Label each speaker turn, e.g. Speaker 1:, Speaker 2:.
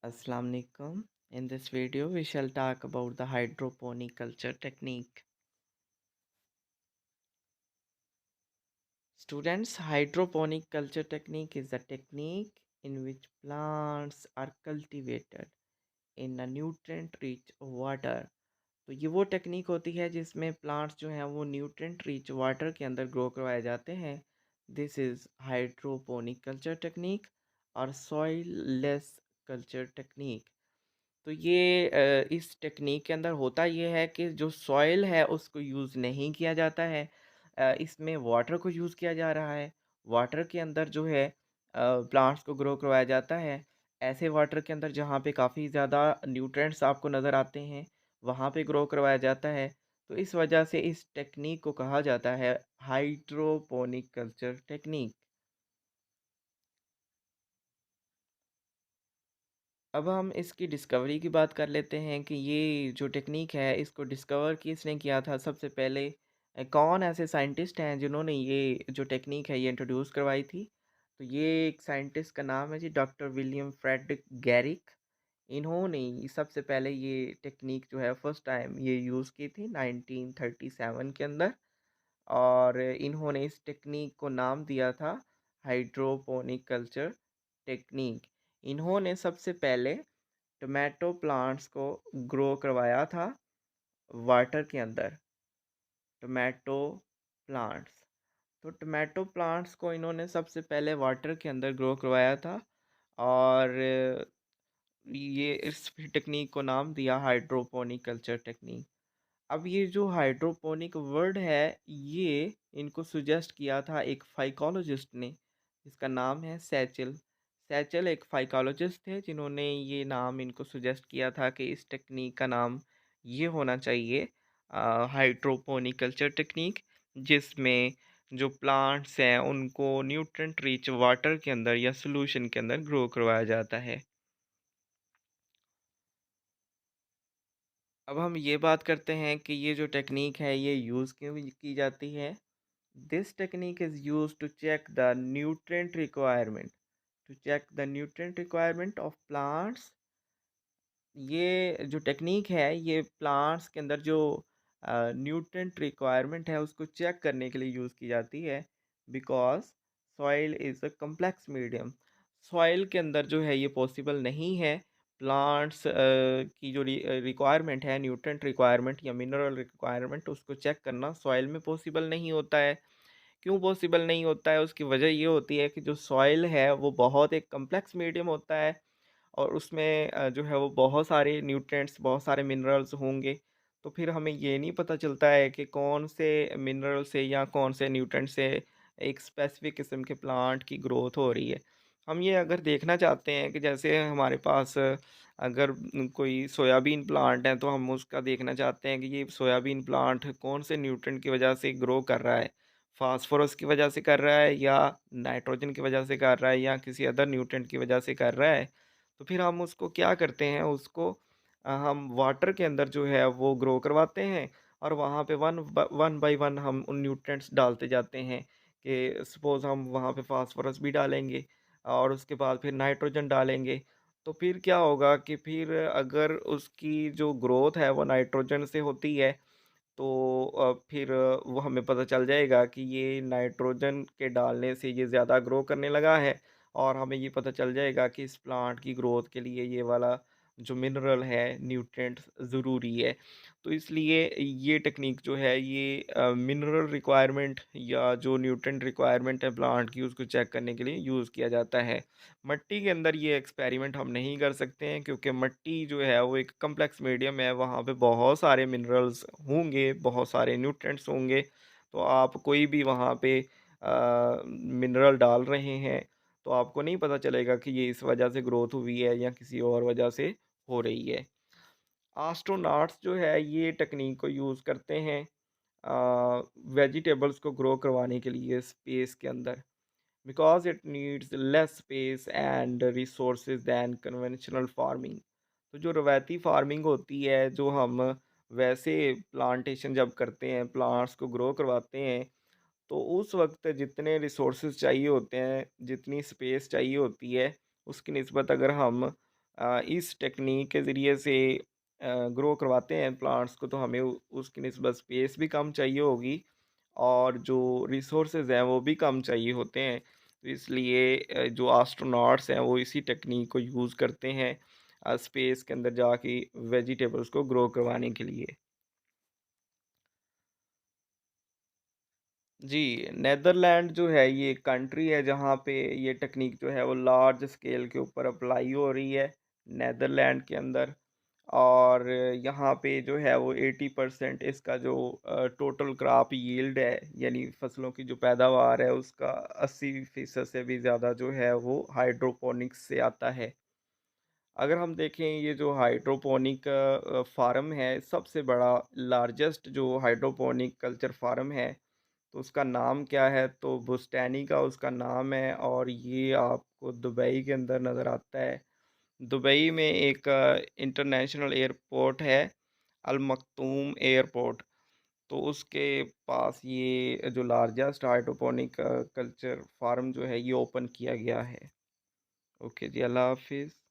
Speaker 1: Assalamu alaikum. In this video, we shall talk about the hydroponic culture technique. Students, hydroponic culture technique is a technique in which plants are cultivated in a nutrient-rich water. तो ये वो technique होती है जिसमें plants जो हैं वो nutrient rich water के अंदर ग्रो करवाए जाते हैं. This is hydroponic culture technique और सॉइल लेस कल्चर टेक्निक. तो ये इस टेक्निक के अंदर होता ये है कि जो सॉइल है उसको यूज़ नहीं किया जाता है. इसमें वाटर को यूज़ किया जा रहा है. वाटर के अंदर जो है प्लांट्स को ग्रो करवाया जाता है. ऐसे वाटर के अंदर जहाँ पे काफ़ी ज़्यादा न्यूट्रिएंट्स आपको नज़र आते हैं वहाँ पे ग्रो करवाया जाता है. तो इस वजह से इस टेक्निक को कहा जाता है हाइड्रोपोनिक कल्चर टेक्निक. अब हम इसकी डिस्कवरी की बात कर लेते हैं कि ये जो टेक्निक है इसको डिस्कवर किसने किया था सबसे पहले. कौन ऐसे साइंटिस्ट हैं जिन्होंने ये जो टेक्निक है ये इंट्रोड्यूस करवाई थी. तो ये एक साइंटिस्ट का नाम है जी डॉक्टर विलियम फ्रेडरिक गैरिक. इन्होंने सबसे पहले ये टेक्निक जो है फर्स्ट टाइम ये यूज़ की थी 1937 के अंदर. और इन्होंने इस टेक्निक को नाम दिया था हाइड्रोपोनिक कल्चर टेक्निक. इन्होंने सबसे पहले टोमेटो प्लांट्स को ग्रो करवाया था वाटर के अंदर. Tomato plants. तो टोमेटो प्लांट्स को इन्होंने सबसे पहले वाटर के अंदर ग्रो करवाया था. और ये इस टेक्निक को नाम दिया हाइड्रोपोनिक कल्चर टेक्निक. अब ये जो हाइड्रोपोनिक वर्ड है ये इनको सुजेस्ट किया था एक फाइकोलॉजिस्ट ने जिसका नाम है सैचल. सैचल एक फाइकोलॉजिस्ट थे जिन्होंने ये नाम इनको सुजेस्ट किया था कि इस टेक्निक का नाम ये होना चाहिए हाइड्रोपोनिक कल्चर टेक्निक, जिसमें जो प्लांट्स हैं उनको न्यूट्रिएंट रिच वाटर के अंदर या सॉल्यूशन के अंदर ग्रो करवाया जाता है. अब हम ये बात करते हैं कि ये जो टेक्निक है ये यूज़ क्यों की जाती है. This technique is used to check the nutrient requirement. To check the nutrient requirement of plants. ये जो टेक्निक है ये प्लांट्स के अंदर जो न्यूट्रिएंट रिक्वायरमेंट है उसको चेक करने के लिए यूज़ की जाती है. Because soil is a complex medium. Soil के अंदर जो है ये पॉसिबल नहीं है प्लांट्स की जो रिक्वायरमेंट है न्यूट्रिएंट रिक्वायरमेंट या मिनरल रिक्वायरमेंट उसको चेक करना सॉइल में पॉसिबल नहीं होता है. क्यों पॉसिबल नहीं होता है उसकी वजह ये होती है कि जो सॉइल है वो बहुत एक कम्प्लेक्स मीडियम होता है और उसमें जो है वो बहुत सारे न्यूट्रिएंट्स बहुत सारे मिनरल्स होंगे. तो फिर हमें ये नहीं पता चलता है कि कौन से मिनरल से या कौन से न्यूट्रिएंट से एक स्पेसिफिक किस्म के प्लांट की ग्रोथ हो रही है. हम ये अगर देखना चाहते हैं कि जैसे हमारे पास अगर कोई सोयाबीन प्लांट है तो हम उसका देखना चाहते हैं कि ये सोयाबीन प्लांट कौन से न्यूट्रिएंट की वजह से ग्रो कर रहा है. फास्फोरस की वजह से कर रहा है या नाइट्रोजन की वजह से कर रहा है या किसी अदर न्यूट्रिएंट की वजह से कर रहा है. तो फिर हम उसको क्या करते हैं उसको हम वाटर के अंदर जो है वो ग्रो करवाते हैं और वहाँ पे वन बाय वन हम उन न्यूट्रिएंट्स डालते जाते हैं कि सपोज़ हम वहाँ पे फास्फोरस भी डालेंगे और उसके बाद फिर नाइट्रोजन डालेंगे. तो फिर क्या होगा कि फिर अगर उसकी जो ग्रोथ है वो नाइट्रोजन से होती है तो फिर वो हमें पता चल जाएगा कि ये नाइट्रोजन के डालने से ये ज़्यादा ग्रो करने लगा है और हमें ये पता चल जाएगा कि इस प्लांट की ग्रोथ के लिए ये वाला जो मिनरल है न्यूट्रिएंट ज़रूरी है. तो इसलिए ये टेक्निक जो है ये मिनरल रिक्वायरमेंट या जो न्यूट्रिएंट रिक्वायरमेंट है प्लांट की उसको चेक करने के लिए यूज़ किया जाता है. मिट्टी के अंदर ये एक्सपेरिमेंट हम नहीं कर सकते हैं क्योंकि मिट्टी जो है वो एक कम्प्लेक्स मीडियम है. वहाँ पे बहुत सारे मिनरल्स होंगे, बहुत सारे न्यूट्रिएंट्स होंगे. तो आप कोई भी वहाँ पे मिनरल डाल रहे हैं तो आपको नहीं पता चलेगा कि ये इस वजह से ग्रोथ हुई है या किसी और वजह से हो रही है. एस्ट्रोनॉट्स जो है ये टेक्निक को यूज़ करते हैं वेजिटेबल्स को ग्रो करवाने के लिए स्पेस के अंदर. because it needs less space and resources than conventional farming. तो जो रवायती फार्मिंग होती है जो हम वैसे प्लांटेशन जब करते हैं प्लांट्स को ग्रो करवाते हैं तो उस वक्त जितने रिसोर्सेज चाहिए होते हैं जितनी स्पेस चाहिए होती है उसकी निस्बत अगर हम इस टेक्नीक के ज़रिए से ग्रो करवाते हैं प्लांट्स को, तो हमें उसकी निस्बत स्पेस भी कम चाहिए होगी और जो रिसोर्सेज हैं वो भी कम चाहिए होते हैं। तो इसलिए जो एस्ट्रोनॉट्स हैं वो इसी टेक्नीक को यूज़ करते हैं स्पेस के अंदर जाके वेजिटेबल्स को ग्रो करवाने के लिए। जी, नेदरलैंड जो है ये कंट्री है जहाँ पे ये टेक्नीक जो है वो लार्ज स्केल के ऊपर अप्लाई हो रही है, नेदरलैंड के अंदर। और यहाँ पे जो है वो 80% इसका जो टोटल क्रॉप यील्ड है, यानी फसलों की जो पैदावार है उसका 80% से भी ज़्यादा जो है वो हाइड्रोपोनिक्स से आता है। अगर हम देखें ये जो हाइड्रोपोनिक फार्म है, सबसे बड़ा लार्जेस्ट जो हाइड्रोपोनिक कल्चर फार्म है, तो उसका नाम क्या है? तो बुस्टैनी का उसका नाम है और ये आपको दुबई के अंदर नज़र आता है। दुबई में एक इंटरनेशनल एयरपोर्ट है, अल मख्तूम एयरपोर्ट, तो उसके पास ये जो लार्जेस्ट हाइड्रोपोनिक कल्चर फार्म जो है ये ओपन किया गया है। ओके जी, अल्लाह हाफ़िज़।